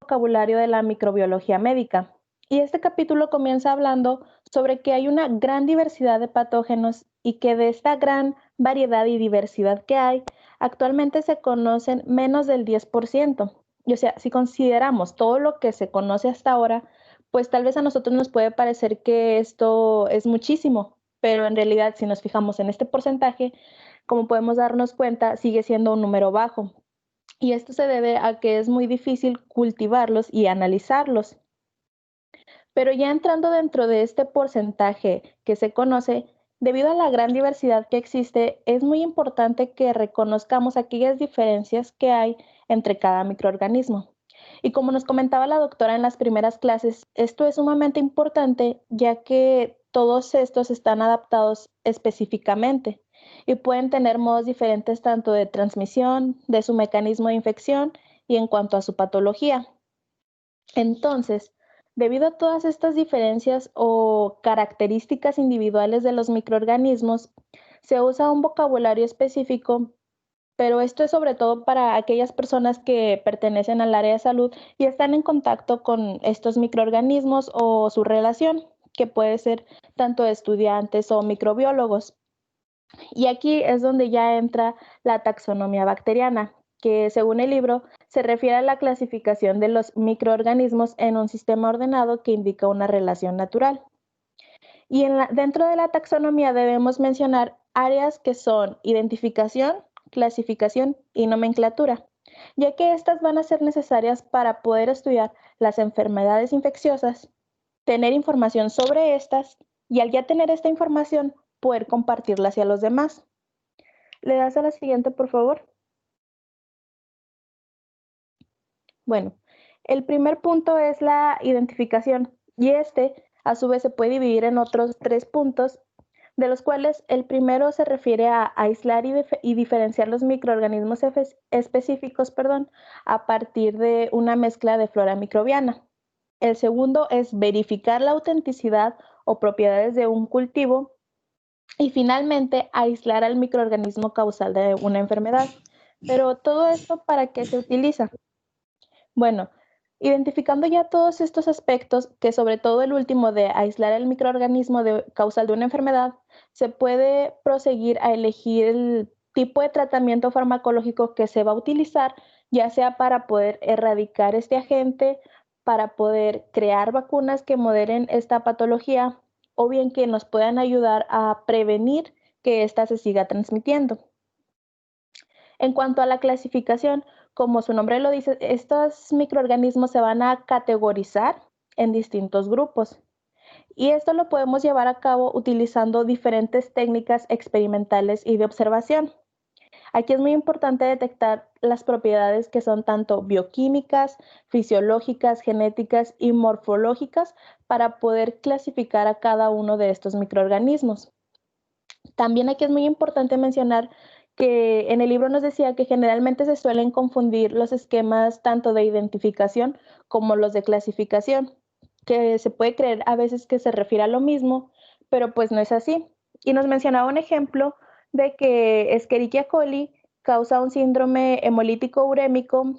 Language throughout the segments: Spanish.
vocabulario de la microbiología médica. Y este capítulo comienza hablando sobre que hay una gran diversidad de patógenos y que de esta gran variedad y diversidad que hay, actualmente se conocen menos del 10%. Y o sea, si consideramos todo lo que se conoce hasta ahora, pues tal vez a nosotros nos puede parecer que esto es muchísimo, pero en realidad si nos fijamos en este porcentaje, como podemos darnos cuenta, sigue siendo un número bajo. Y esto se debe a que es muy difícil cultivarlos y analizarlos. Pero ya entrando dentro de este porcentaje que se conoce, debido a la gran diversidad que existe, es muy importante que reconozcamos aquellas diferencias que hay entre cada microorganismo. Y como nos comentaba la doctora en las primeras clases, esto es sumamente importante ya que todos estos están adaptados específicamente y pueden tener modos diferentes tanto de transmisión, de su mecanismo de infección y en cuanto a su patología. Entonces, debido a todas estas diferencias o características individuales de los microorganismos, se usa un vocabulario específico, pero esto es sobre todo para aquellas personas que pertenecen al área de salud y están en contacto con estos microorganismos o su relación, que puede ser tanto estudiantes o microbiólogos. Y aquí es donde ya entra la taxonomía bacteriana, que según el libro se refiere a la clasificación de los microorganismos en un sistema ordenado que indica una relación natural. Y dentro de la taxonomía debemos mencionar áreas que son identificación, clasificación y nomenclatura, ya que estas van a ser necesarias para poder estudiar las enfermedades infecciosas, tener información sobre estas y al ya tener esta información poder compartirla hacia los demás. ¿Le das a la siguiente, por favor? Bueno, el primer punto es la identificación y este, a su vez, se puede dividir en otros tres puntos, de los cuales el primero se refiere a aislar y diferenciar los microorganismos específicos, a partir de una mezcla de flora microbiana. El segundo es verificar la autenticidad o propiedades de un cultivo y finalmente aislar al microorganismo causal de una enfermedad. Pero todo esto, ¿para qué se utiliza? Bueno, identificando ya todos estos aspectos, que sobre todo el último de aislar el microorganismo causal de una enfermedad, se puede proseguir a elegir el tipo de tratamiento farmacológico que se va a utilizar, ya sea para poder erradicar este agente, para poder crear vacunas que moderen esta patología o bien que nos puedan ayudar a prevenir que ésta se siga transmitiendo. En cuanto a la clasificación, como su nombre lo dice, estos microorganismos se van a categorizar en distintos grupos. Y esto lo podemos llevar a cabo utilizando diferentes técnicas experimentales y de observación. Aquí es muy importante detectar las propiedades que son tanto bioquímicas, fisiológicas, genéticas y morfológicas para poder clasificar a cada uno de estos microorganismos. También aquí es muy importante mencionar que en el libro nos decía que generalmente se suelen confundir los esquemas tanto de identificación como los de clasificación, que se puede creer a veces que se refiere a lo mismo, pero pues no es así. Y nos mencionaba un ejemplo de que Escherichia coli causa un síndrome hemolítico urémico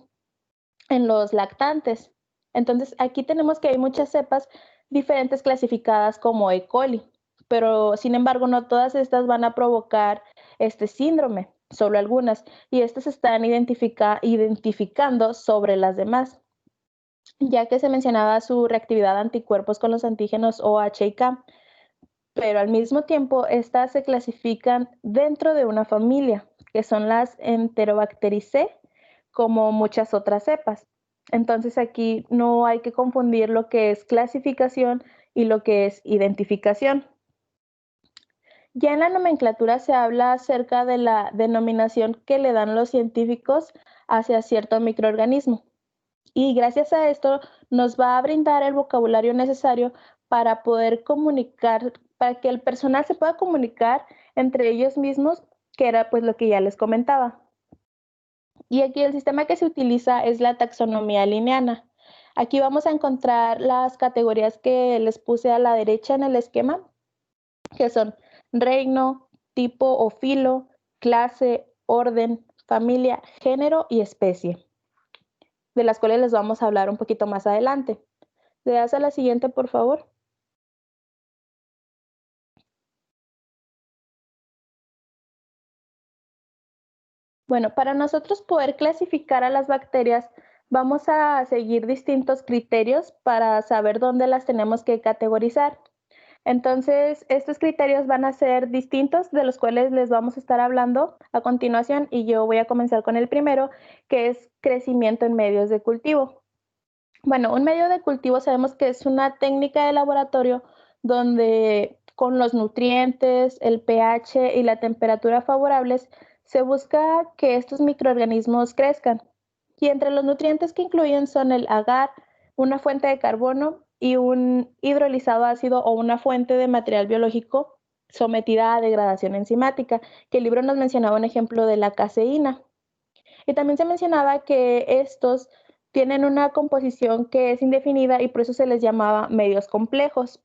en los lactantes. Entonces, aquí tenemos que hay muchas cepas diferentes clasificadas como E. coli, pero sin embargo, no todas estas van a provocar este síndrome, solo algunas, y estas se están identificando sobre las demás, ya que se mencionaba su reactividad a anticuerpos con los antígenos OH y K, pero al mismo tiempo estas se clasifican dentro de una familia, que son las Enterobacteriaceae, como muchas otras cepas. Entonces aquí no hay que confundir lo que es clasificación y lo que es identificación. Ya en la nomenclatura se habla acerca de la denominación que le dan los científicos hacia cierto microorganismo. Y gracias a esto nos va a brindar el vocabulario necesario para poder comunicar, para que el personal se pueda comunicar entre ellos mismos, que era pues lo que ya les comentaba. Y aquí el sistema que se utiliza es la taxonomía lineana. Aquí vamos a encontrar las categorías que les puse a la derecha en el esquema, que son reino, tipo o filo, clase, orden, familia, género y especie. de las cuales les vamos a hablar un poquito más adelante. ¿Le das a la siguiente, por favor? Bueno, para nosotros poder clasificar a las bacterias, vamos a seguir distintos criterios para saber dónde las tenemos que categorizar. Entonces, estos criterios van a ser distintos, de los cuales les vamos a estar hablando a continuación, y yo voy a comenzar con el primero, que es crecimiento en medios de cultivo. Bueno, un medio de cultivo sabemos que es una técnica de laboratorio donde con los nutrientes, el pH y la temperatura favorables se busca que estos microorganismos crezcan. Y entre los nutrientes que incluyen son el agar, una fuente de carbono y un hidrolizado ácido o una fuente de material biológico sometida a degradación enzimática, que el libro nos mencionaba un ejemplo de la caseína. Y también se mencionaba que estos tienen una composición que es indefinida y por eso se les llamaba medios complejos.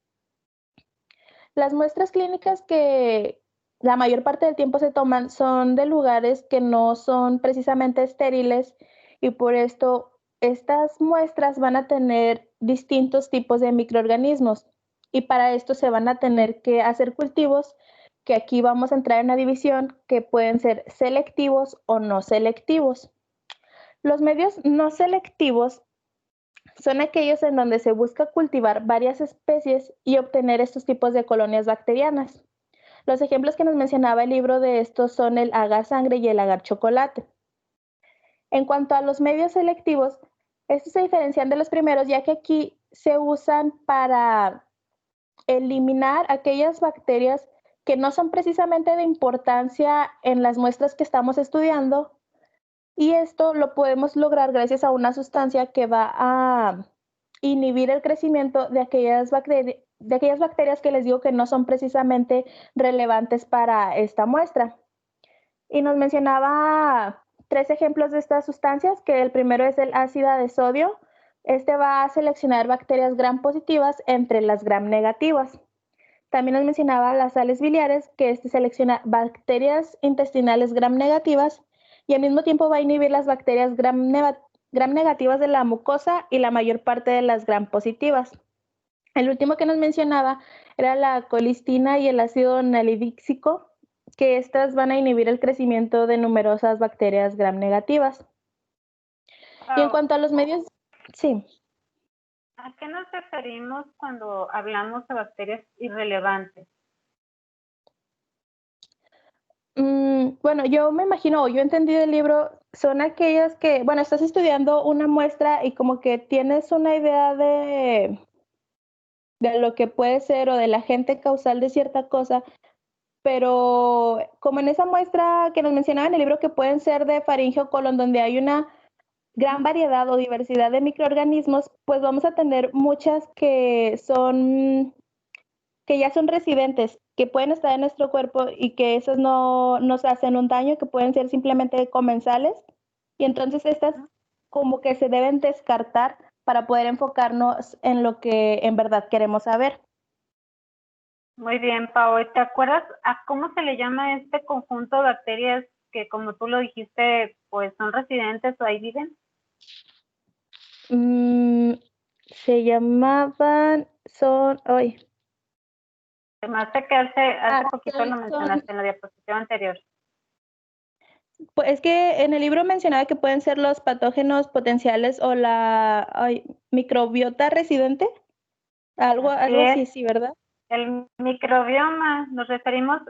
Las muestras clínicas que la mayor parte del tiempo se toman son de lugares que no son precisamente estériles y por esto estas muestras van a tener distintos tipos de microorganismos y para esto se van a tener que hacer cultivos que aquí vamos a entrar en una división que pueden ser selectivos o no selectivos. Los medios no selectivos son aquellos en donde se busca cultivar varias especies y obtener estos tipos de colonias bacterianas. Los ejemplos que nos mencionaba el libro de estos son el agar sangre y el agar chocolate. En cuanto a los medios selectivos, estos se diferencian de los primeros ya que aquí se usan para eliminar aquellas bacterias que no son precisamente de importancia en las muestras que estamos estudiando, y esto lo podemos lograr gracias a una sustancia que va a inhibir el crecimiento de aquellas bacterias que les digo que no son precisamente relevantes para esta muestra. Y nos mencionaba 3 ejemplos de estas sustancias, que el primero es el ácido de sodio. Este va a seleccionar bacterias gram positivas entre las gram negativas. También nos mencionaba las sales biliares, que este selecciona bacterias intestinales gram negativas y al mismo tiempo va a inhibir las bacterias gram negativas de la mucosa y la mayor parte de las gram positivas. El último que nos mencionaba era la colistina y el ácido nalidíxico, que estas van a inhibir el crecimiento de numerosas bacterias gram negativas. Y en cuanto a los medios, sí. ¿A qué nos referimos cuando hablamos de bacterias irrelevantes? Bueno, yo me imagino, o yo entendí del libro, son aquellas que, bueno, estás estudiando una muestra y como que tienes una idea de lo que puede ser o del agente causal de cierta cosa, pero como en esa muestra que nos mencionaba en el libro que pueden ser de faringe o colon, donde hay una gran variedad o diversidad de microorganismos, pues vamos a tener muchas que ya son residentes, que pueden estar en nuestro cuerpo y que esos no nos hacen un daño, que pueden ser simplemente comensales. Y entonces estas como que se deben descartar para poder enfocarnos en lo que en verdad queremos saber. Muy bien, Pau. ¿Te acuerdas a cómo se le llama este conjunto de bacterias que, como tú lo dijiste, pues son residentes o ahí viven? Se llamaban, Además de que hace poquito lo son, mencionaste en la diapositiva anterior. pues es que en el libro mencionaba que pueden ser los patógenos potenciales o la microbiota residente, algo Así así, es. sí, ¿verdad? El microbioma, nos referimos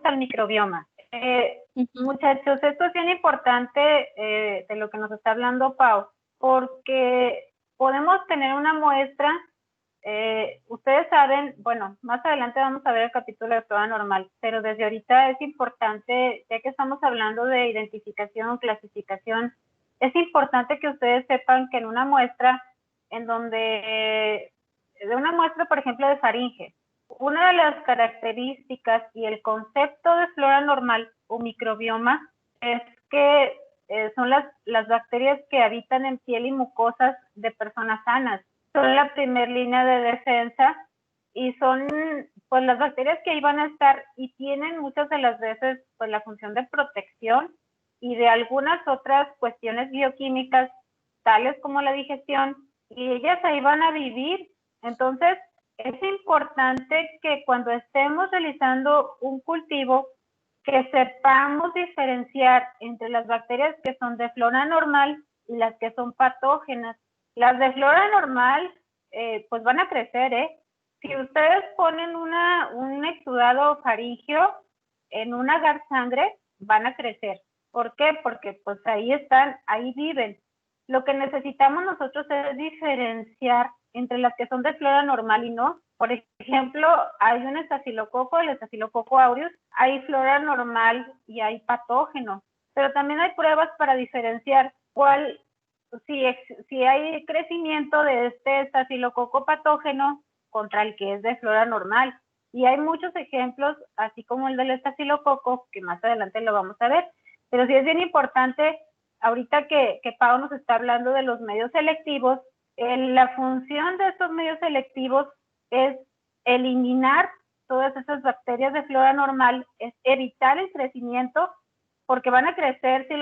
al microbioma. Muchachos, esto es bien importante de lo que nos está hablando Pau, porque podemos tener una muestra, ustedes saben, bueno, más adelante vamos a ver el capítulo de prueba normal, pero desde ahorita es importante, ya que estamos hablando de identificación, clasificación, es importante que ustedes sepan que en una muestra, de una muestra, por ejemplo, de faringe, una de las características y el concepto de flora normal o microbioma es que son las bacterias que habitan en piel y mucosas de personas sanas. Son la primer línea de defensa y son pues las bacterias que ahí van a estar y tienen muchas de las veces pues la función de protección y de algunas otras cuestiones bioquímicas tales como la digestión, y ellas ahí van a vivir. Entonces, es importante que cuando estemos realizando un cultivo, que sepamos diferenciar entre las bacterias que son de flora normal y las que son patógenas. Las de flora normal, pues van a crecer, ¿eh? Si ustedes ponen un exudado faríngeo en un agar sangre, van a crecer. ¿Por qué? Porque pues ahí están, ahí viven. Lo que necesitamos nosotros es diferenciar entre las que son de flora normal y no. Por ejemplo, hay un estafilococo, el estafilococo aureus, hay flora normal y hay patógeno, pero también hay pruebas para diferenciar cuál, si hay crecimiento de este estafilococo patógeno contra el que es de flora normal. Y hay muchos ejemplos, así como el del estafilococo, que más adelante lo vamos a ver. Pero sí es bien importante, ahorita que Pau nos está hablando de los medios selectivos, la función de estos medios selectivos es eliminar todas esas bacterias de flora normal, es evitar el crecimiento, porque van a crecer si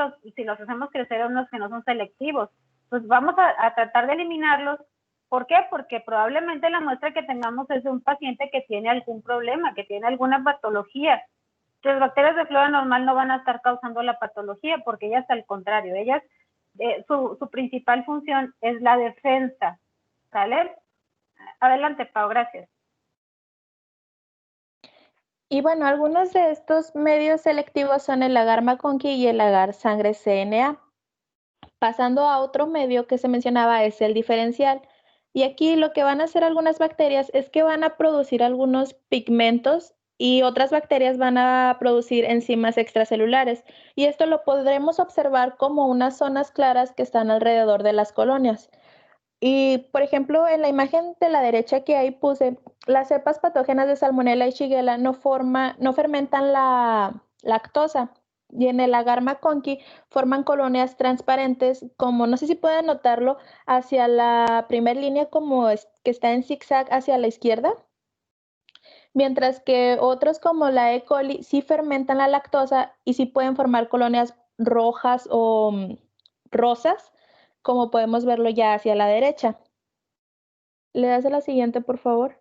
los hacemos crecer a unos que no son selectivos. Pues vamos a tratar de eliminarlos. ¿Por qué? Porque probablemente la muestra que tengamos es de un paciente que tiene algún problema, que tiene alguna patología. Las bacterias de flora normal no van a estar causando la patología, porque ellas al contrario, ellas, su principal función es la defensa, ¿sale? Adelante, Pau, gracias. Y bueno, algunos de estos medios selectivos son el agar MacConkey y el agar sangre CNA. Pasando a otro medio que se mencionaba es el diferencial. Y aquí lo que van a hacer algunas bacterias es que van a producir algunos pigmentos y otras bacterias van a producir enzimas extracelulares. Y esto lo podremos observar como unas zonas claras que están alrededor de las colonias. Y, por ejemplo, en la imagen de la derecha que ahí puse, las cepas patógenas de Salmonella y Shigella no fermentan la lactosa. Y en el agar MacConkey forman colonias transparentes, como no sé si pueden notarlo, hacia la primera línea como que está en zigzag hacia la izquierda. Mientras que otros como la E. coli sí fermentan la lactosa y sí pueden formar colonias rojas o rosas, como podemos verlo ya hacia la derecha. ¿Le das a la siguiente, por favor?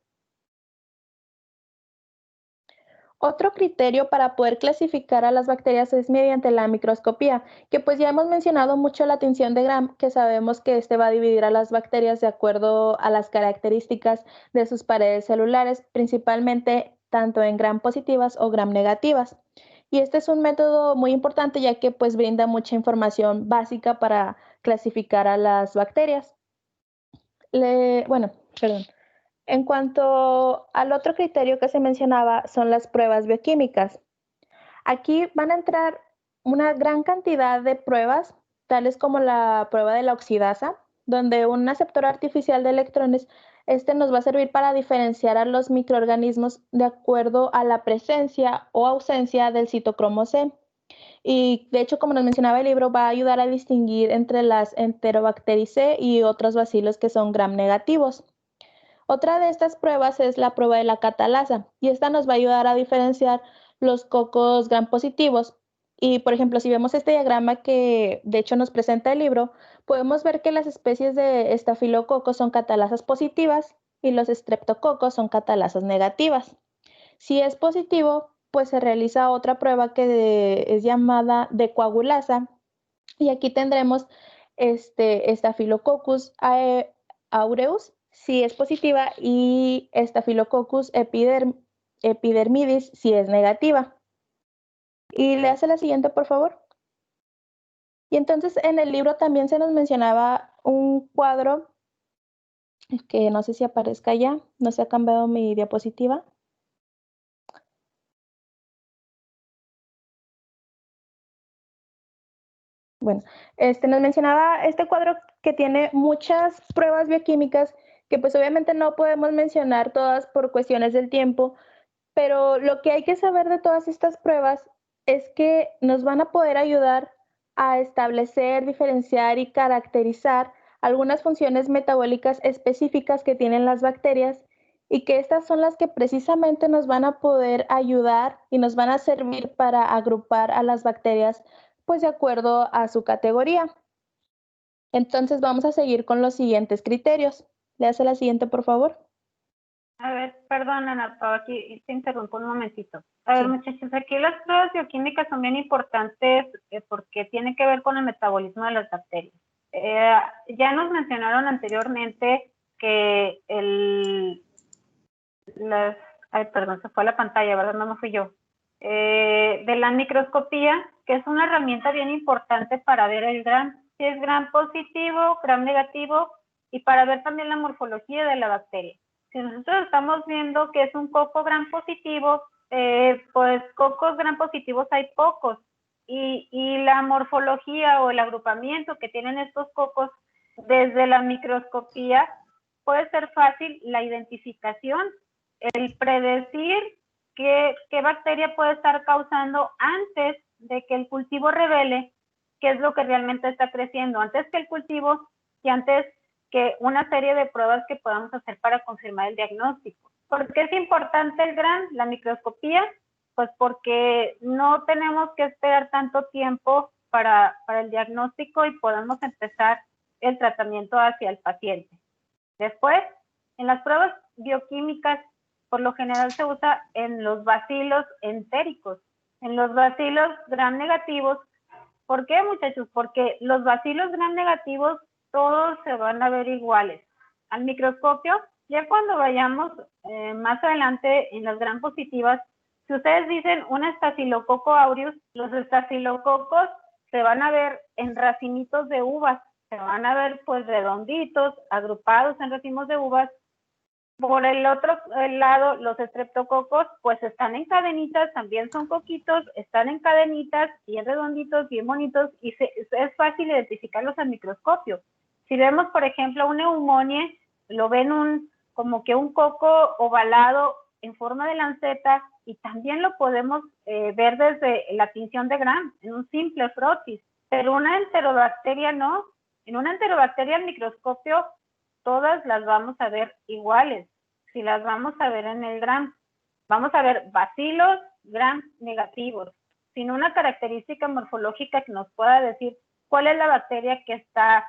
Otro criterio para poder clasificar a las bacterias es mediante la microscopía, que pues ya hemos mencionado mucho la tinción de Gram, que sabemos que este va a dividir a las bacterias de acuerdo a las características de sus paredes celulares, principalmente tanto en Gram positivas o Gram negativas. Y este es un método muy importante ya que pues brinda mucha información básica para clasificar a las bacterias. Perdón. En cuanto al otro criterio que se mencionaba, son las pruebas bioquímicas. Aquí van a entrar una gran cantidad de pruebas, tales como la prueba de la oxidasa, donde un aceptor artificial de electrones nos va a servir para diferenciar a los microorganismos de acuerdo a la presencia o ausencia del citocromo C. Y de hecho, como nos mencionaba el libro, va a ayudar a distinguir entre las Enterobacteriaceae y otros bacilos que son gram negativos. Otra de estas pruebas es la prueba de la catalasa y esta nos va a ayudar a diferenciar los cocos gram positivos. Y por ejemplo, si vemos este diagrama que de hecho nos presenta el libro, podemos ver que las especies de estafilococos son catalasas positivas y los streptococos son catalasas negativas. Si es positivo, pues se realiza otra prueba que es llamada de coagulasa y aquí tendremos Staphylococcus aureus si es positiva y Staphylococcus epidermidis si es negativa. Y le hace la siguiente, por favor. Y entonces en el libro también se nos mencionaba un cuadro que no sé si aparezca ya, no se ha cambiado mi diapositiva. Bueno, nos mencionaba este cuadro que tiene muchas pruebas bioquímicas que pues obviamente no podemos mencionar todas por cuestiones del tiempo, pero lo que hay que saber de todas estas pruebas es que nos van a poder ayudar a establecer, diferenciar y caracterizar algunas funciones metabólicas específicas que tienen las bacterias y que estas son las que precisamente nos van a poder ayudar y nos van a servir para agrupar a las bacterias pues de acuerdo a su categoría. Entonces vamos a seguir con los siguientes criterios. ¿Le hace la siguiente, por favor? A ver, perdón, Ana, aquí te interrumpo un momentito. A ver, Sí. muchachos, aquí las pruebas bioquímicas son bien importantes porque tienen que ver con el metabolismo de las bacterias. Ya nos mencionaron anteriormente que ay, perdón, se fue la pantalla, ¿verdad? No me fui yo. De la microscopía, que es una herramienta bien importante para ver el gram, si es gram positivo, gram negativo, y para ver también la morfología de la bacteria. Si nosotros estamos viendo que es un coco gram positivo, pues cocos gram positivos hay pocos, y la morfología o el agrupamiento que tienen estos cocos desde la microscopía puede ser fácil la identificación, el predecir qué bacteria puede estar causando antes de que el cultivo revele qué es lo que realmente está creciendo, antes que el cultivo y antes que una serie de pruebas que podamos hacer para confirmar el diagnóstico. ¿Por qué es importante el GRAM, la microscopía? Pues porque no tenemos que esperar tanto tiempo para el diagnóstico y podemos empezar el tratamiento hacia el paciente. Después, en las pruebas bioquímicas, por lo general se usa en los bacilos entéricos, en los bacilos gram negativos. ¿Por qué, muchachos? Porque los bacilos gram negativos todos se van a ver iguales. Al microscopio, ya cuando vayamos más adelante en las gram positivas, si ustedes dicen un estafilococo aureus, los estafilococos se van a ver en racimitos de uvas, se van a ver pues redonditos, agrupados en racimos de uvas. Por el otro lado, los estreptococos pues están en cadenitas, también son coquitos, están en cadenitas, bien redonditos, bien bonitos, y es fácil identificarlos al microscopio. Si vemos, por ejemplo, un neumonie, lo ven como que un coco ovalado en forma de lanceta, y también lo podemos ver desde la tinción de Gram, en un simple frotis. Pero una enterobacteria no. En una enterobacteria al microscopio todas las vamos a ver iguales. Si las vamos a ver en el gram, vamos a ver bacilos gram negativos, sin una característica morfológica que nos pueda decir cuál es la bacteria que está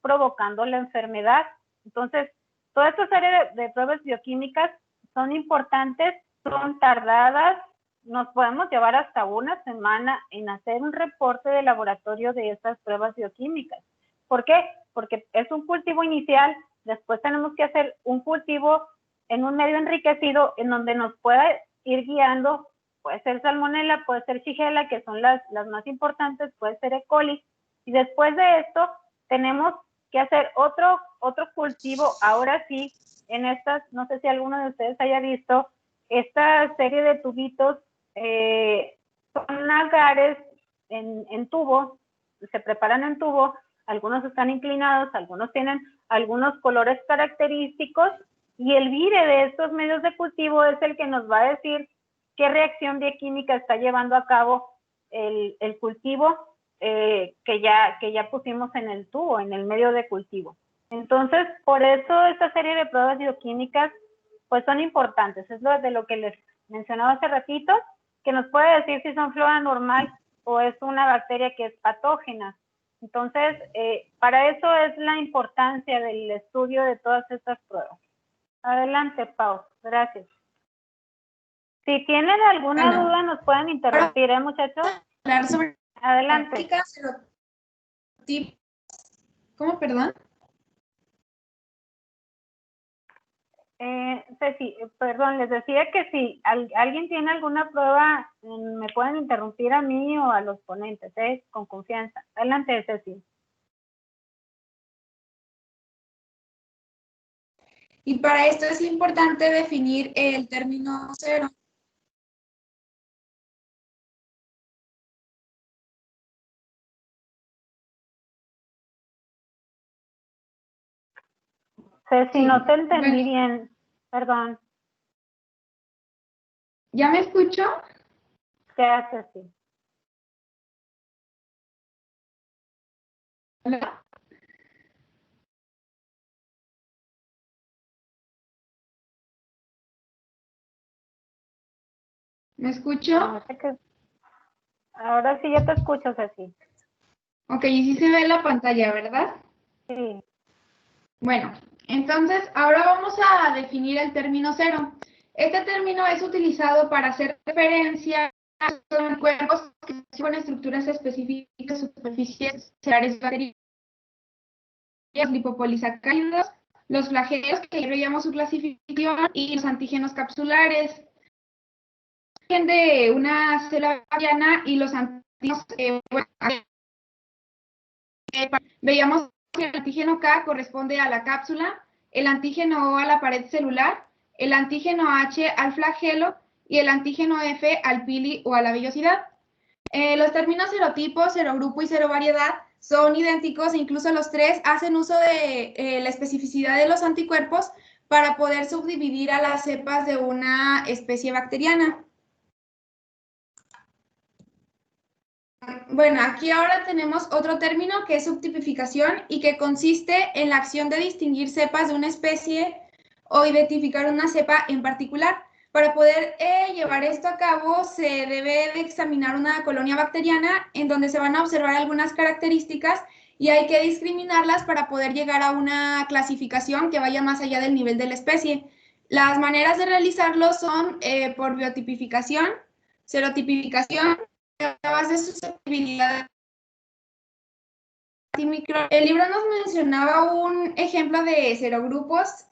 provocando la enfermedad. Entonces, toda esta serie de pruebas bioquímicas son importantes, son tardadas, nos podemos llevar hasta una semana en hacer un reporte de laboratorio de estas pruebas bioquímicas. ¿Por qué? Porque es un cultivo inicial, después tenemos que hacer un cultivo en un medio enriquecido en donde nos pueda ir guiando, puede ser salmonella, puede ser shigella, que son las más importantes, puede ser E. coli, y después de esto tenemos que hacer otro cultivo, ahora sí, en estas, no sé si alguno de ustedes haya visto, esta serie de tubitos, son agares en tubo, se preparan en tubo, algunos están inclinados, algunos tienen algunos colores característicos, y el vire de estos medios de cultivo es el que nos va a decir qué reacción bioquímica está llevando a cabo el cultivo que ya pusimos en el tubo, en el medio de cultivo. Entonces, por eso esta serie de pruebas bioquímicas pues son importantes. Es lo de lo que les mencionaba hace ratito, que nos puede decir si son flora normal o es una bacteria que es patógena. Entonces, para eso es la importancia del estudio de todas estas pruebas. Adelante, Pau. Gracias. Si tienen alguna duda, nos pueden interrumpir, muchachos? Hablar sobre adelante. ¿Cómo, perdón? Ceci, perdón, les decía que si alguien tiene alguna prueba, me pueden interrumpir a mí o a los ponentes, con confianza. Adelante, Ceci. Y para esto es importante definir el término cero. Ceci, no te entendí bien, perdón. ¿Ya me escucho? Ya, Ceci. Hola. ¿Me escucho? Ahora sí ya te escucho, Ceci. Ok, y sí se ve la pantalla, ¿verdad? Sí. Bueno, entonces ahora vamos a definir el término cero. Este término es utilizado para hacer referencia a cuerpos con estructuras específicas, superficies celulares bacterianas, lipopolisacáridos, los flagelos, que ya veíamos su clasificación, y los antígenos capsulares de una célula bacteriana. Y los antígenos, veíamos que el antígeno K corresponde a la cápsula, el antígeno O a la pared celular, el antígeno H al flagelo y el antígeno F al pili o a la vellosidad. Los términos serotipo, serogrupo y serovariedad son idénticos e incluso los tres hacen uso de la especificidad de los anticuerpos para poder subdividir a las cepas de una especie bacteriana. Bueno, aquí ahora tenemos otro término que es subtipificación y que consiste en la acción de distinguir cepas de una especie o identificar una cepa en particular. Para poder llevar esto a cabo, se debe de examinar una colonia bacteriana en donde se van a observar algunas características y hay que discriminarlas para poder llegar a una clasificación que vaya más allá del nivel de la especie. Las maneras de realizarlo son por biotipificación, serotipificación, a base de susceptibilidad antimicro. El libro nos mencionaba un ejemplo de serogrupos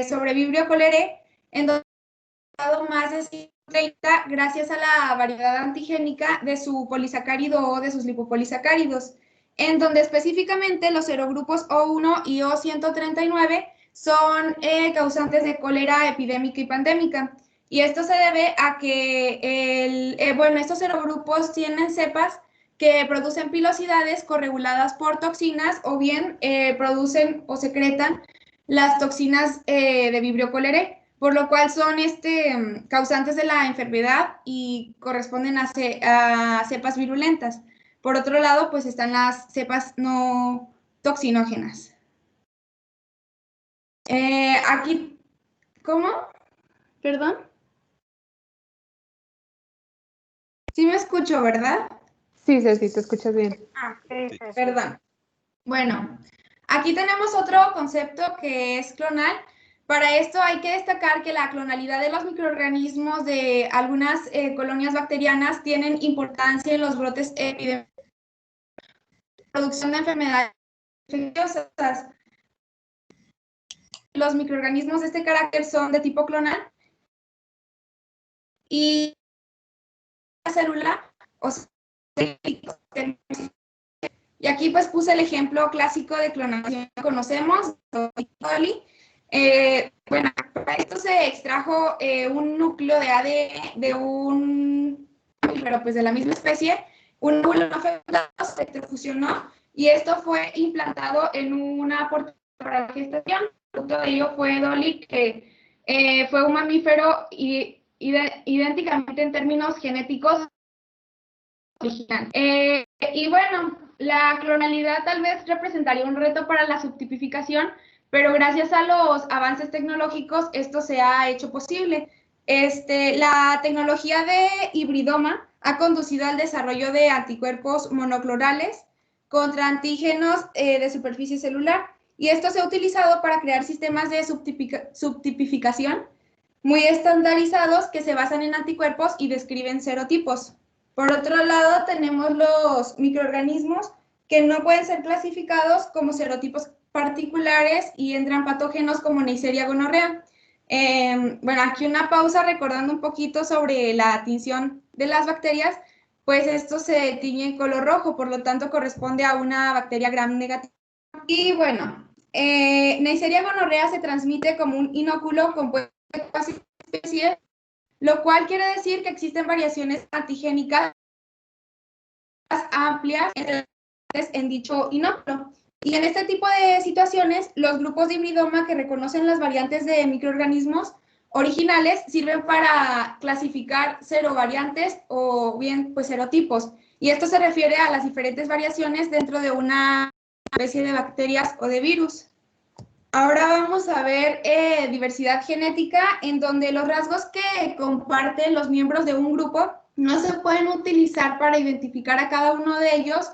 sobre Vibrio cholerae, en donde más de 130 gracias a la variedad antigénica de su polisacárido o de sus lipopolisacáridos, en donde específicamente los serogrupos O1 y O139 son causantes de cólera epidémica y pandémica. Y esto se debe a que estos serogrupos tienen cepas que producen pilosidades correguladas por toxinas o bien producen o secretan las toxinas de Vibrio cholerae, por lo cual son causantes de la enfermedad y corresponden a cepas virulentas. Por otro lado, pues están las cepas no toxinógenas. Aquí, ¿cómo? ¿Perdón? Sí me escucho, ¿verdad? Sí, Ceci, te escuchas bien. Sí. Perdón. Bueno, aquí tenemos otro concepto que es clonal. Para esto hay que destacar que la clonalidad de los microorganismos de algunas colonias bacterianas tienen importancia en los brotes epidémicos, producción de enfermedades infecciosas. Los microorganismos de este carácter son de tipo clonal y la célula o y aquí pues puse el ejemplo clásico de clonación que conocemos, Dolly. Bueno, para esto se extrajo un núcleo de ADN de un, pero pues de la misma especie, un óvulo no fecundado se electrofusionó y esto fue implantado en una portada para la gestación. El producto de ello fue Dolly, que fue un mamífero idénticamente en términos genéticos original. Y bueno, la clonalidad tal vez representaría un reto para la subtipificación, pero gracias a los avances tecnológicos esto se ha hecho posible. La tecnología de hibridoma ha conducido al desarrollo de anticuerpos monoclonales contra antígenos de superficie celular, y esto se ha utilizado para crear sistemas de subtipificación muy estandarizados que se basan en anticuerpos y describen serotipos. Por otro lado, tenemos los microorganismos que no pueden ser clasificados como serotipos particulares y entran patógenos como Neisseria gonorrea. Bueno, aquí una pausa recordando un poquito sobre la tinción de las bacterias, pues esto se tiñe en color rojo, por lo tanto corresponde a una bacteria gram negativa. Y bueno, Neisseria gonorrea se transmite como un inóculo compuesto de casi especies, lo cual quiere decir que existen variaciones antigénicas amplias en dicho inóculo. Y en este tipo de situaciones, los grupos de hibridoma que reconocen las variantes de microorganismos originales sirven para clasificar serovariantes o bien pues serotipos. Y esto se refiere a las diferentes variaciones dentro de una especie de bacterias o de virus. Ahora vamos a ver diversidad genética, en donde los rasgos que comparten los miembros de un grupo no se pueden utilizar para identificar a cada uno de ellos,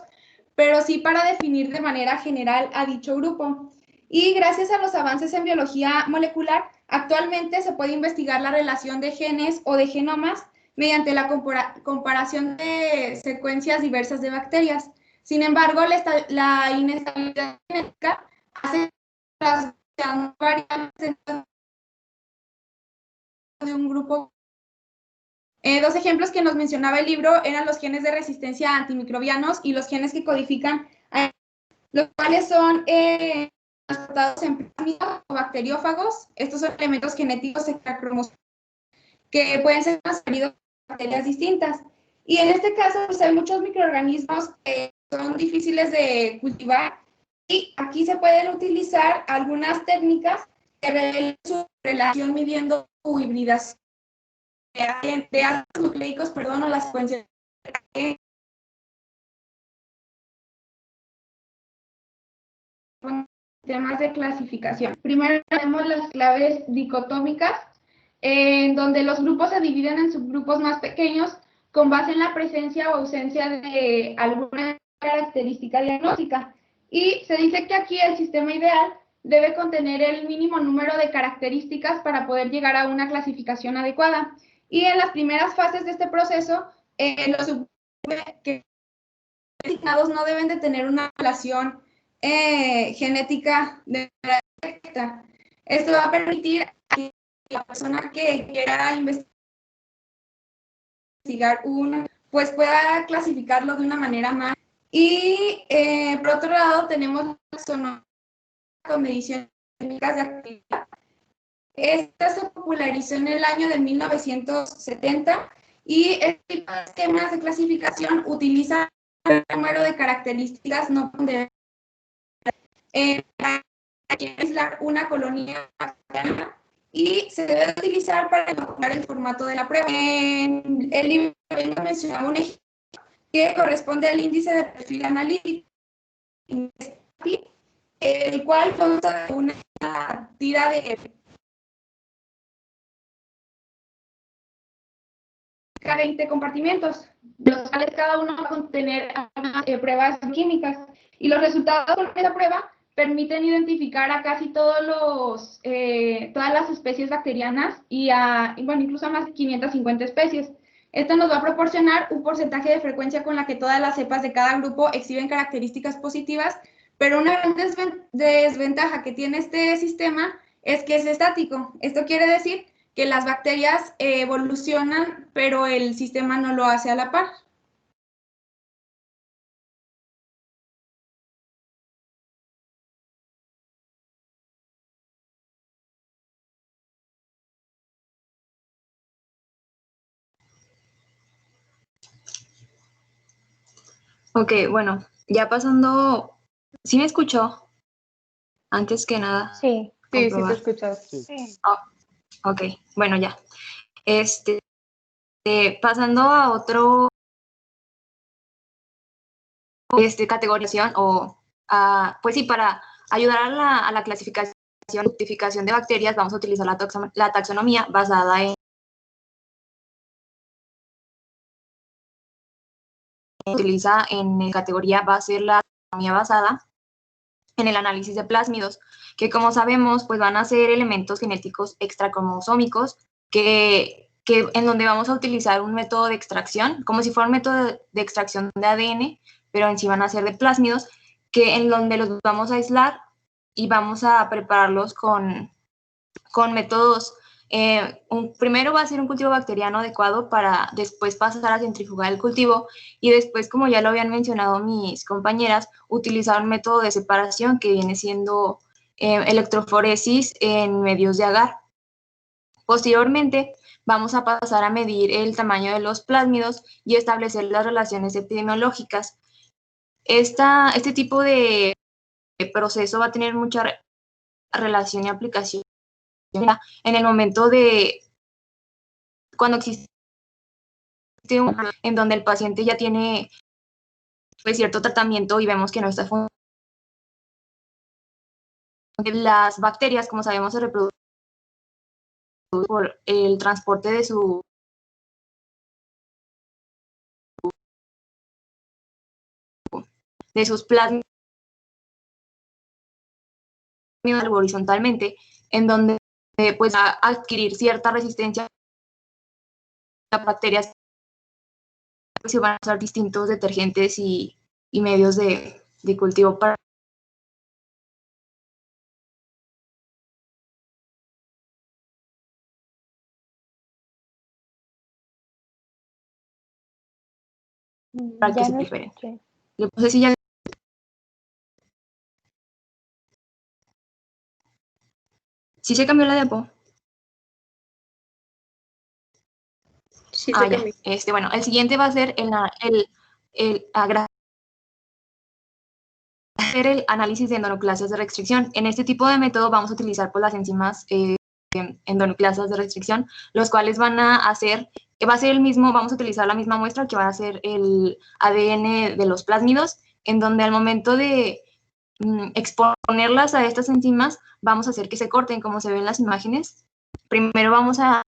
pero sí para definir de manera general a dicho grupo. Y gracias a los avances en biología molecular, actualmente se puede investigar la relación de genes o de genomas mediante la comparación de secuencias diversas de bacterias. Sin embargo, la inestabilidad genética hace que las variantes de un grupo. Dos ejemplos que nos mencionaba el libro eran los genes de resistencia a antimicrobianos y los genes que codifican, los cuales son transportados en plásmidos o bacteriófagos. Estos son elementos genéticos extracromosómicos que pueden ser transferidos a bacterias distintas. Y en este caso, pues, hay muchos microorganismos que son difíciles de cultivar y aquí se pueden utilizar algunas técnicas que revelen su relación midiendo su hibridación de ácidos nucleicos, perdón, o la secuencia de temas de clasificación. Primero tenemos las claves dicotómicas, en donde los grupos se dividen en subgrupos más pequeños con base en la presencia o ausencia de alguna característica diagnóstica. Y se dice que aquí el sistema ideal debe contener el mínimo número de características para poder llegar a una clasificación adecuada. Y en las primeras fases de este proceso, los subgrupos designados no deben de tener una relación genética directa. Esto va a permitir que la persona que quiera investigar pues pueda clasificarlo de una manera más. Y por otro lado tenemos con mediciones técnicas de actividad. Esta se popularizó en el año de 1970 y este esquemas de clasificación utiliza el número de características no ponderadas para aislar una colonia bacteriana y se debe utilizar para elaborar el formato de la prueba. En el libro mencionaba un ejemplo que corresponde al índice de perfil analítico, el cual consta de una tira de 20 compartimentos, los cuales cada uno va a contener pruebas químicas. Y los resultados de la prueba permiten identificar a casi todas las especies bacterianas y bueno, incluso a más de 550 especies. Esto nos va a proporcionar un porcentaje de frecuencia con la que todas las cepas de cada grupo exhiben características positivas, pero una gran desventaja que tiene este sistema es que es estático. Esto quiere decir que las bacterias evolucionan, pero el sistema no lo hace a la par. Ok, bueno, ya pasando, ¿sí me escuchó? Antes que nada. Sí, sí, comprobar. sí te escuchas. Sí. Oh, ok, bueno, ya. Pasando a otro, categorización o, pues sí, para ayudar a la clasificación y identificación de bacterias, vamos a utilizar la taxonomía basada en utiliza en categoría va a ser la taxonomía basada en el análisis de plásmidos, que como sabemos, pues van a ser elementos genéticos extracromosómicos que en donde vamos a utilizar un método de extracción, como si fuera un método de extracción de ADN, pero en sí van a ser de plásmidos, que en donde los vamos a aislar y vamos a prepararlos con métodos. Primero va a ser un cultivo bacteriano adecuado para después pasar a centrifugar el cultivo y después, como ya lo habían mencionado mis compañeras, utilizar un método de separación que viene siendo electroforesis en medios de agar. Posteriormente, vamos a pasar a medir el tamaño de los plásmidos y establecer las relaciones epidemiológicas. Este tipo de proceso va a tener mucha relación y aplicación en el momento de cuando existe en donde el paciente ya tiene pues, cierto tratamiento y vemos que no está funcionando. Las bacterias, como sabemos, se reproducen por el transporte de su sus plásmidos horizontalmente, en donde pues va a adquirir cierta resistencia a bacterias, pues se van a usar distintos detergentes y medios de cultivo para que Ya se no proliferen. escuché. Yo no sé si ya... ¿Sí se cambió la diapo? Sí, Ah, se ya. cambió. Bueno, el siguiente va a ser hacer el análisis de endonoclasias de restricción. En este tipo de método vamos a utilizar pues, las enzimas endonoclasias de restricción, los cuales van a hacer, va a ser el mismo, vamos a utilizar la misma muestra que va a ser el ADN de los plásmidos, en donde al momento de exponerlas a estas enzimas, vamos a hacer que se corten, como se ve en las imágenes. Primero vamos a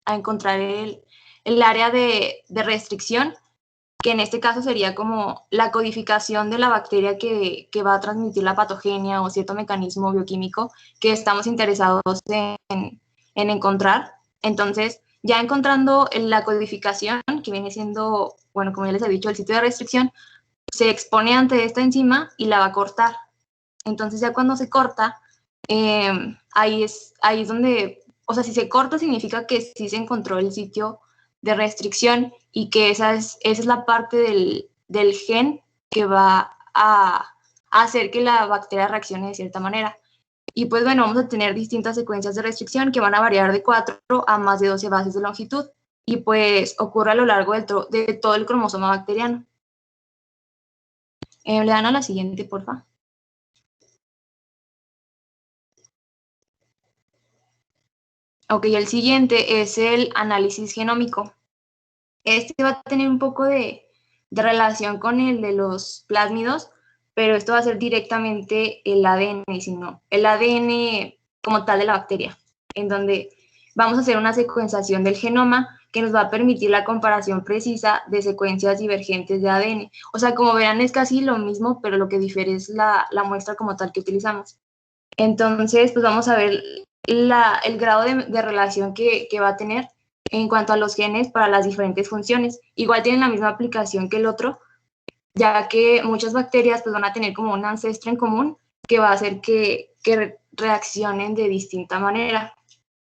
encontrar el área de restricción, que en este caso sería como la codificación de la bacteria que va a transmitir la patogenia o cierto mecanismo bioquímico que estamos interesados en encontrar. Entonces, ya encontrando la codificación, que viene siendo, bueno, como ya les he dicho, el sitio de restricción, se expone ante esta enzima y la va a cortar. Entonces, ya cuando se corta, ahí es donde, o sea, si se corta significa que sí se encontró el sitio de restricción y que esa es la parte del gen que va a hacer que la bacteria reaccione de cierta manera. Y pues bueno, vamos a tener distintas secuencias de restricción que van a variar de 4 a más de 12 bases de longitud y pues ocurre a lo largo de todo el cromosoma bacteriano. Le dan a la siguiente, por favor. Ok, el siguiente es el análisis genómico. Este va a tener un poco de relación con el de los plásmidos, pero esto va a ser directamente el ADN, sino el ADN como tal de la bacteria, en donde vamos a hacer una secuenciación del genoma que nos va a permitir la comparación precisa de secuencias divergentes de ADN. O sea, como verán, es casi lo mismo, pero lo que difiere es la muestra como tal que utilizamos. Entonces, pues vamos a ver el grado de relación que va a tener en cuanto a los genes para las diferentes funciones. Igual tienen la misma aplicación que el otro, ya que muchas bacterias pues, van a tener como un ancestro en común que va a hacer que reaccionen de distinta manera.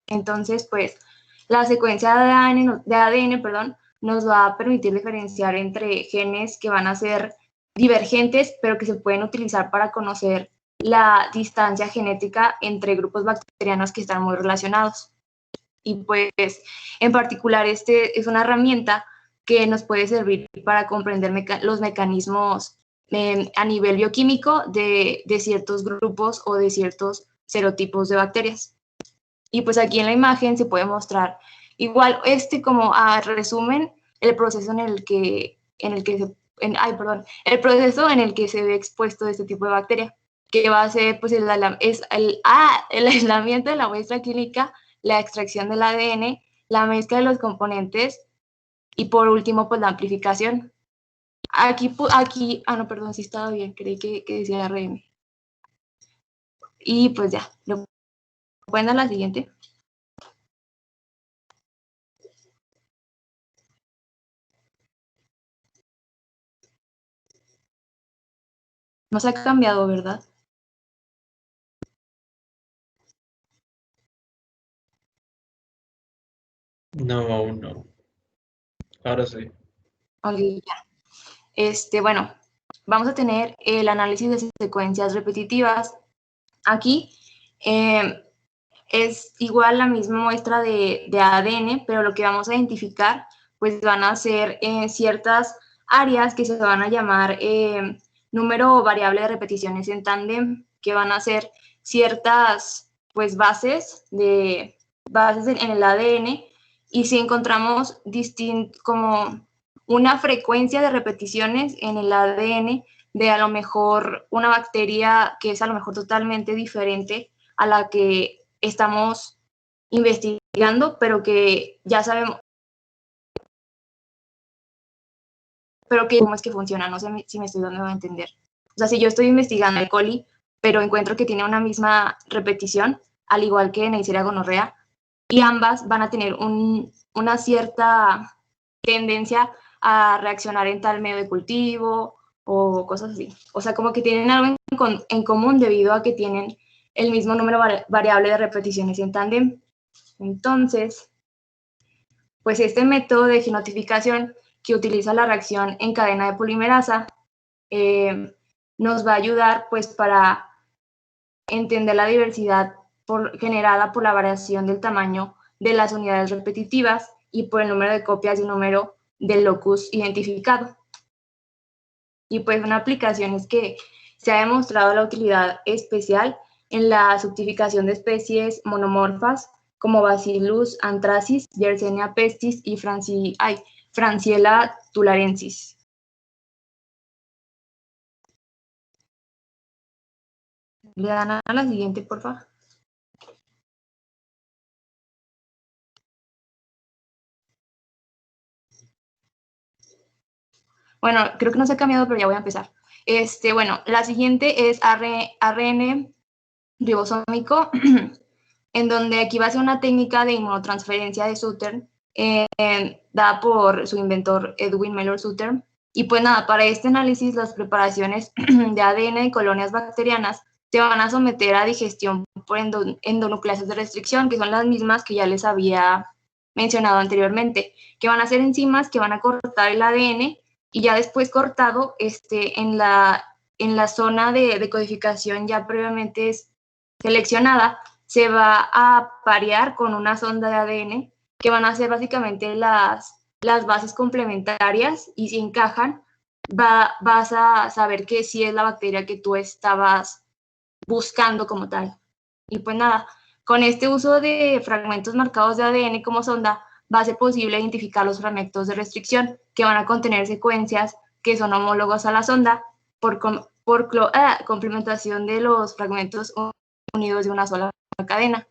Entonces, pues, la secuencia de ADN nos va a permitir diferenciar entre genes que van a ser divergentes, pero que se pueden utilizar para conocer la distancia genética entre grupos bacterianos que están muy relacionados. Y pues, en particular, este es una herramienta que nos puede servir para comprender los mecanismos a nivel bioquímico de ciertos grupos o de ciertos serotipos de bacterias. Y pues aquí en la imagen se puede mostrar igual como a resumen el proceso el proceso en el que se ve expuesto este tipo de bacteria, que va a ser pues el aislamiento de la muestra clínica, la extracción del ADN, la mezcla de los componentes y por último pues la amplificación. Aquí, no, perdón, sí estaba bien, creí que decía RM. Y pues ya, ¿lo pueden dar la siguiente? No se ha cambiado, ¿verdad? No, aún no. Ahora sí. Ok, ya. Bueno, vamos a tener el análisis de secuencias repetitivas. Aquí es igual la misma muestra de ADN, pero lo que vamos a identificar pues van a ser ciertas áreas que se van a llamar número variable de repeticiones en tándem, que van a ser ciertas pues bases en el ADN, y si encontramos como una frecuencia de repeticiones en el ADN de a lo mejor una bacteria que es a lo mejor totalmente diferente a la que estamos investigando, pero que ya sabemos, pero que cómo es que funciona, no sé si me estoy dando a entender. O sea, si yo estoy investigando E. coli, pero encuentro que tiene una misma repetición, al igual que Neisseria gonorrea, y ambas van a tener una cierta tendencia a reaccionar en tal medio de cultivo o cosas así. O sea, como que tienen algo en común debido a que tienen el mismo número variable de repeticiones en tándem. Entonces, pues este método de genotificación que utiliza la reacción en cadena de polimerasa nos va a ayudar pues para entender la diversidad generada por la variación del tamaño de las unidades repetitivas y por el número de copias de un número del locus identificado. Y pues una aplicación es que se ha demostrado la utilidad especial en la fructificación de especies monomorfas como Bacillus anthracis, Yersinia pestis y Franciella tularensis. Le dan a la siguiente, por favor. Bueno, creo que no se ha cambiado, pero ya voy a empezar. Bueno, la siguiente es ARN ribosómico, en donde aquí va a ser una técnica de inmunotransferencia de Suter, dada por su inventor Edwin Mellor Suter. Y pues nada, para este análisis, las preparaciones de ADN de colonias bacterianas se van a someter a digestión por endonucleases de restricción, que son las mismas que ya les había mencionado anteriormente, que van a ser enzimas que van a cortar el ADN y ya después cortado en la zona de codificación ya previamente seleccionada, se va a parear con una sonda de ADN que van a ser básicamente las bases complementarias, y si encajan, vas a saber que sí es la bacteria que tú estabas buscando como tal. Y pues nada, con este uso de fragmentos marcados de ADN como sonda, va a ser posible identificar los fragmentos de restricción que van a contener secuencias que son homólogos a la sonda por complementación de los fragmentos unidos de una sola cadena.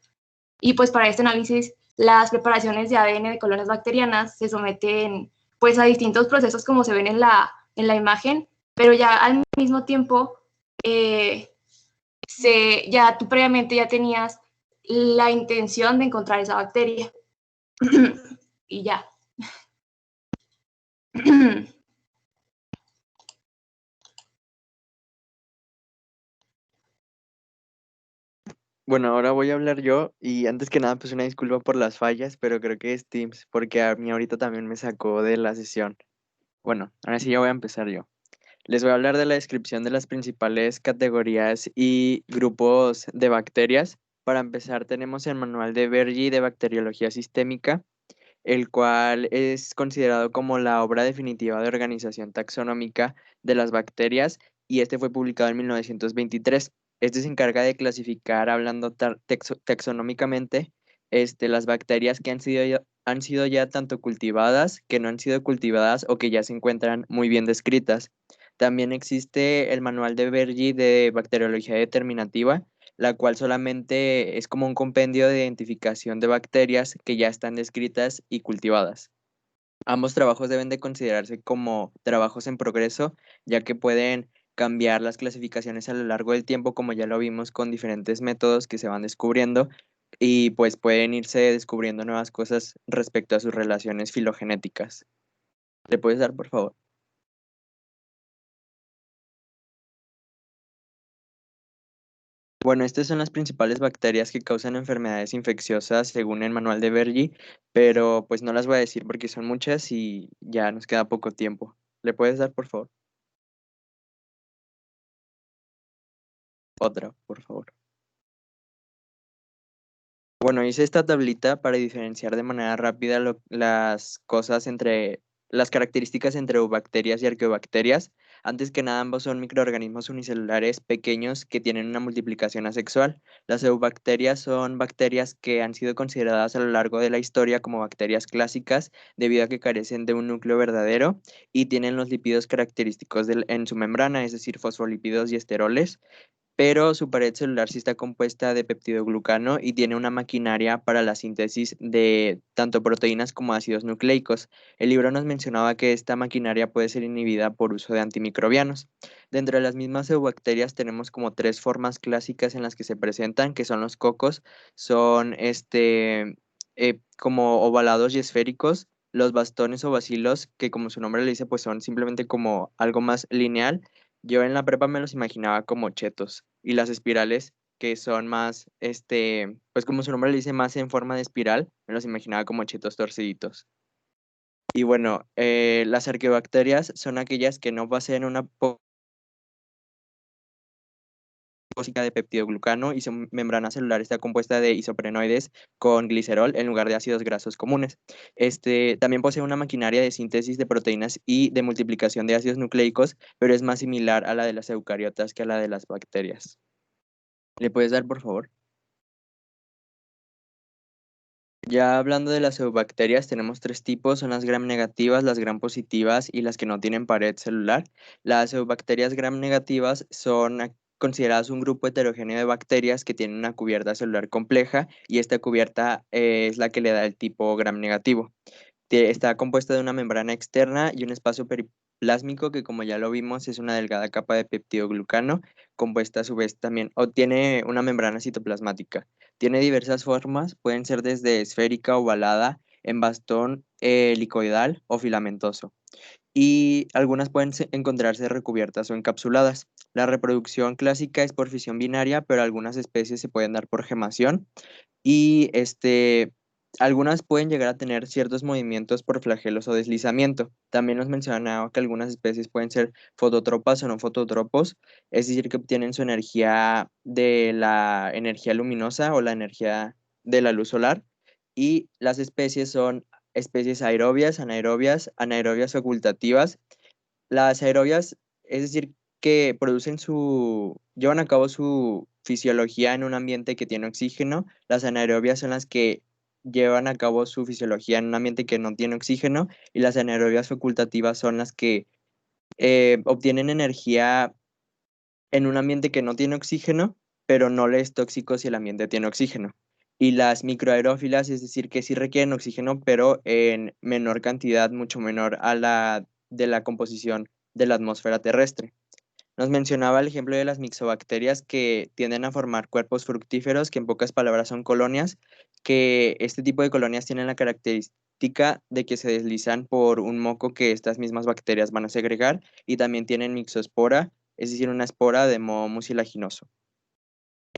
Y pues para este análisis, las preparaciones de ADN de colonias bacterianas se someten pues a distintos procesos como se ven en la imagen, pero ya al mismo tiempo ya tú previamente ya tenías la intención de encontrar esa bacteria. Y ya. Bueno, ahora voy a hablar yo y antes que nada pues una disculpa por las fallas, pero creo que es Teams porque a mí ahorita también me sacó de la sesión. Bueno, ahora sí ya voy a empezar yo. Les voy a hablar de la descripción de las principales categorías y grupos de bacterias. Para empezar tenemos el manual de Bergy de bacteriología sistémica, el cual es considerado como la obra definitiva de organización taxonómica de las bacterias y este fue publicado en 1923. Este se encarga de clasificar, hablando taxonómicamente, las bacterias que han sido ya tanto cultivadas, que no han sido cultivadas o que ya se encuentran muy bien descritas. También existe el manual de Bergy de bacteriología determinativa, la cual solamente es como un compendio de identificación de bacterias que ya están descritas y cultivadas. Ambos trabajos deben de considerarse como trabajos en progreso, ya que pueden cambiar las clasificaciones a lo largo del tiempo, como ya lo vimos con diferentes métodos que se van descubriendo, y pues pueden irse descubriendo nuevas cosas respecto a sus relaciones filogenéticas. ¿Le puedes dar, por favor? Bueno, estas son las principales bacterias que causan enfermedades infecciosas según el manual de Bergy, pero pues no las voy a decir porque son muchas y ya nos queda poco tiempo. ¿Le puedes dar, por favor? Otra, por favor. Bueno, hice esta tablita para diferenciar de manera rápida las cosas entre las características entre eubacterias y arqueobacterias. Antes que nada, ambos son microorganismos unicelulares pequeños que tienen una multiplicación asexual. Las eubacterias son bacterias que han sido consideradas a lo largo de la historia como bacterias clásicas debido a que carecen de un núcleo verdadero y tienen los lípidos característicos en su membrana, es decir, fosfolípidos y esteroles. pero su pared celular sí está compuesta de peptidoglucano y tiene una maquinaria para la síntesis de tanto proteínas como ácidos nucleicos. El libro nos mencionaba que esta maquinaria puede ser inhibida por uso de antimicrobianos. Dentro de las mismas eubacterias tenemos como tres formas clásicas en las que se presentan, que son los cocos, son como ovalados y esféricos, los bastones o bacilos, que como su nombre le dice, pues son simplemente como algo más lineal. Yo en la prepa me los imaginaba como chetos y las espirales que son más, pues como su nombre le dice, más en forma de espiral, me los imaginaba como chetos torciditos. Y bueno, las arqueobacterias son aquellas que no poseen una de peptidoglucano y su membrana celular está compuesta de isoprenoides con glicerol en lugar de ácidos grasos comunes. También posee una maquinaria de síntesis de proteínas y de multiplicación de ácidos nucleicos, pero es más similar a la de las eucariotas que a la de las bacterias. ¿Le puedes dar, por favor? Ya hablando de las eubacterias, tenemos tres tipos, son las gram negativas, las gram positivas y las que no tienen pared celular. Las eubacterias gram negativas son consideradas un grupo heterogéneo de bacterias que tienen una cubierta celular compleja y esta cubierta es la que le da el tipo gram negativo. Está compuesta de una membrana externa y un espacio periplásmico que, como ya lo vimos, es una delgada capa de peptidoglucano, compuesta a su vez también, o tiene una membrana citoplasmática. Tiene diversas formas, pueden ser desde esférica, ovalada, en bastón, helicoidal o filamentoso. Y algunas pueden encontrarse recubiertas o encapsuladas. La reproducción clásica es por fisión binaria, pero algunas especies se pueden dar por gemación y algunas pueden llegar a tener ciertos movimientos por flagelos o deslizamiento. También nos mencionaba que algunas especies pueden ser fototropas o no fototropos, es decir, que obtienen su energía de la energía luminosa o la energía de la luz solar. Y las especies son especies aerobias, anaerobias, anaerobias facultativas. Las aerobias, es decir, que llevan a cabo su fisiología en un ambiente que tiene oxígeno. Las anaerobias son las que llevan a cabo su fisiología en un ambiente que no tiene oxígeno y las anaerobias facultativas son las que obtienen energía en un ambiente que no tiene oxígeno, pero no le es tóxico si el ambiente tiene oxígeno. Y las microaerófilas, es decir, que sí requieren oxígeno, pero en menor cantidad, mucho menor a la de la composición de la atmósfera terrestre. Nos mencionaba el ejemplo de las mixobacterias que tienden a formar cuerpos fructíferos, que en pocas palabras son colonias, que este tipo de colonias tienen la característica de que se deslizan por un moco que estas mismas bacterias van a segregar y también tienen mixospora, es decir, una espora de moho mucilaginoso.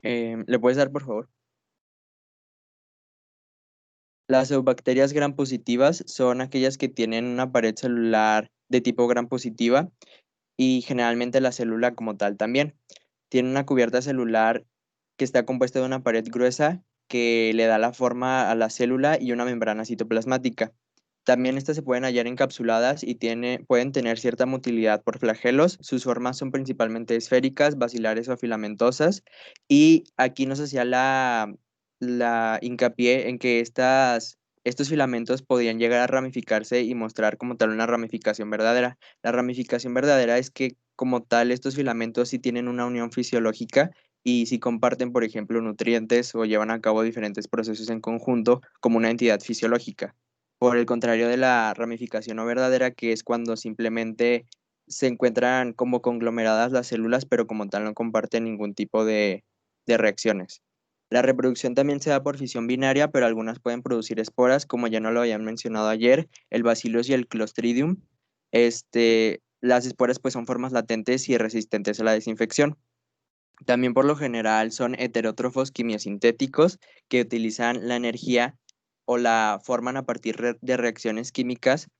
¿Le puedes dar, por favor? Las eubacterias gram positivas son aquellas que tienen una pared celular de tipo gram positiva y generalmente la célula como tal también. Tiene una cubierta celular que está compuesta de una pared gruesa que le da la forma a la célula y una membrana citoplasmática. También estas se pueden hallar encapsuladas y pueden tener cierta motilidad por flagelos. Sus formas son principalmente esféricas, basilares o filamentosas. Y aquí nos hacía la hincapié en que estos filamentos podían llegar a ramificarse y mostrar como tal una ramificación verdadera. La ramificación verdadera es que como tal estos filamentos sí tienen una unión fisiológica y sí comparten, por ejemplo, nutrientes o llevan a cabo diferentes procesos en conjunto como una entidad fisiológica. Por el contrario de la ramificación no verdadera, que es cuando simplemente se encuentran como conglomeradas las células, pero como tal no comparten ningún tipo de reacciones. La reproducción también se da por fisión binaria, pero algunas pueden producir esporas, como ya no lo habían mencionado ayer, el Bacillus y el Clostridium. Las esporas pues son formas latentes y resistentes a la desinfección. También por lo general son heterótrofos quimiosintéticos que utilizan la energía o la forman a partir de reacciones químicas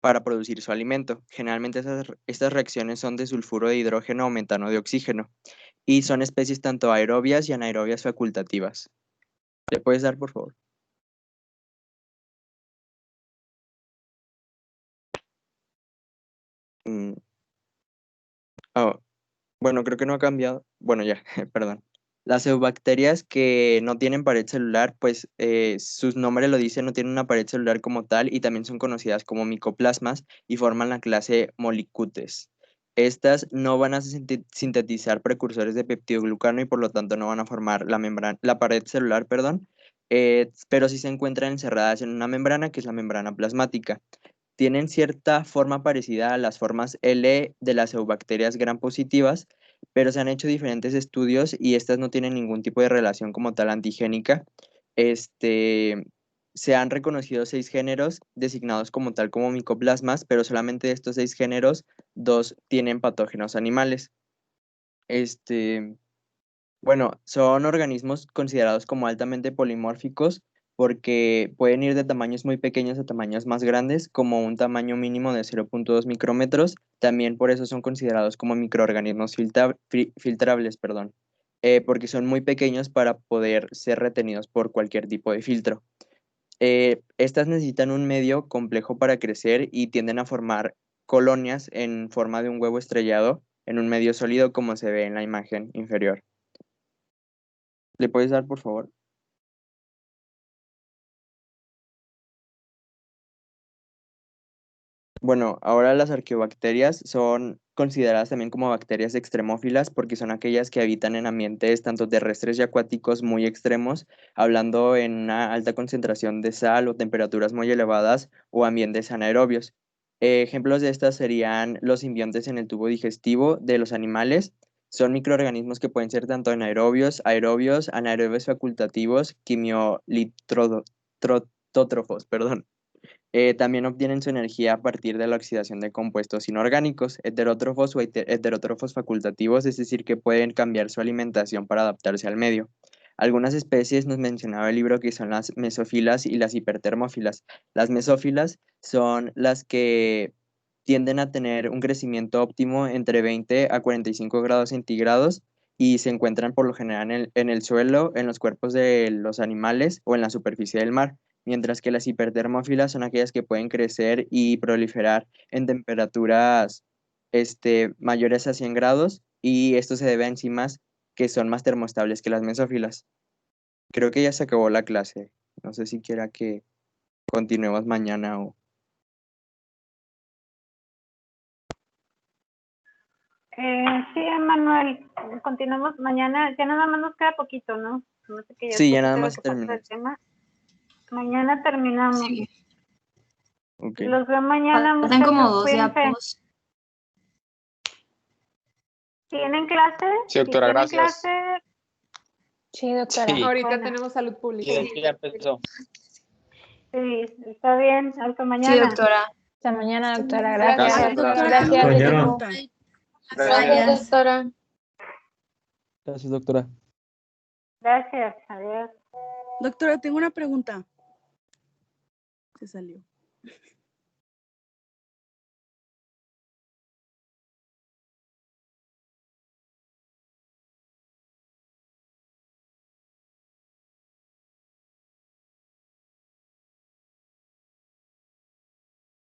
para producir su alimento. Generalmente estas reacciones son de sulfuro de hidrógeno o metano de oxígeno y son especies tanto aerobias y anaerobias facultativas. ¿Le puedes dar, por favor? Mm, oh, bueno, creo que no ha cambiado. Bueno, ya, perdón. Las eubacterias que no tienen pared celular, pues sus nombres lo dicen, no tienen una pared celular como tal y también son conocidas como micoplasmas y forman la clase Molicutes. Estas no van a sintetizar precursores de peptidoglucano y por lo tanto no van a formar la pared celular, perdón, pero sí se encuentran encerradas en una membrana que es la membrana plasmática. Tienen cierta forma parecida a las formas L de las eubacterias gram positivas, pero se han hecho diferentes estudios y estas no tienen ningún tipo de relación como tal antigénica. Se han reconocido 6 géneros designados como tal como micoplasmas, pero solamente de estos 6 géneros, 2 tienen patógenos animales. Bueno, son organismos considerados como altamente polimórficos porque pueden ir de tamaños muy pequeños a tamaños más grandes, como un tamaño mínimo de 0.2 micrómetros. También por eso son considerados como microorganismos filtrables, perdón, porque son muy pequeños para poder ser retenidos por cualquier tipo de filtro. Estas necesitan un medio complejo para crecer y tienden a formar colonias en forma de un huevo estrellado en un medio sólido como se ve en la imagen inferior. ¿Le puedes dar, por favor? Bueno, ahora las arqueobacterias son consideradas también como bacterias extremófilas porque son aquellas que habitan en ambientes tanto terrestres y acuáticos muy extremos, hablando en una alta concentración de sal o temperaturas muy elevadas o ambientes anaerobios. Ejemplos de estas serían los simbiontes en el tubo digestivo de los animales. Son microorganismos que pueden ser tanto anaerobios, aerobios, anaerobios facultativos, quimiolitótrofos, perdón. También obtienen su energía a partir de la oxidación de compuestos inorgánicos, heterótrofos o heterótrofos facultativos, es decir, que pueden cambiar su alimentación para adaptarse al medio. Algunas especies nos mencionaba el libro que son las mesófilas y las hipertermófilas. Las mesófilas son las que tienden a tener un crecimiento óptimo entre 20 a 45 grados centígrados y se encuentran por lo general en el suelo, en los cuerpos de los animales o en la superficie del mar, mientras que las hipertermófilas son aquellas que pueden crecer y proliferar en temperaturas mayores a 100 grados y esto se debe a enzimas que son más termoestables que las mesófilas. Creo que ya se acabó la clase. No sé si quiera que continuemos mañana o... Sí, Manuel, continuamos mañana. Ya nada más nos queda poquito, ¿no? No sé qué, ya Sí, ya nada poquito lo más que falta del terminamos. tema. Mañana terminamos. Sí. Ok. Los veo mañana, Faltan como muchachos. 12 Cuídense. apos. ¿Tienen clase? Sí, doctora, ¿Tienen gracias. clase? Sí, doctora. Sí. Ahorita Bueno. tenemos salud pública. Sí, ya empezó. Sí, está bien. Hasta Sí, mañana. doctora. Hasta mañana, doctora. Gracias, Gracias. doctora. Gracias. Mañana. Gracias. doctora. Gracias, doctora. Gracias. Adiós. Doctora, tengo una pregunta. Se salió.